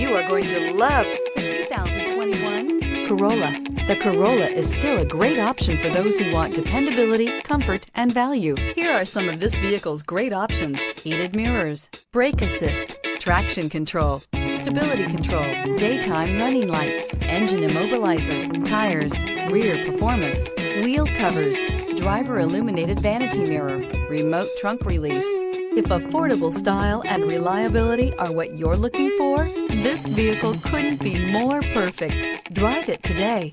You are going to love the 2021 Corolla. The Corolla is still a great option for those who want dependability, comfort, and value. Here are some of this vehicle's great options: heated mirrors, brake assist, traction control, stability control, daytime running lights, engine immobilizer, tires, rear performance, wheel covers, driver illuminated vanity mirror, remote trunk release. If affordable style and reliability are what you're looking for, this vehicle couldn't be more perfect. Drive it today.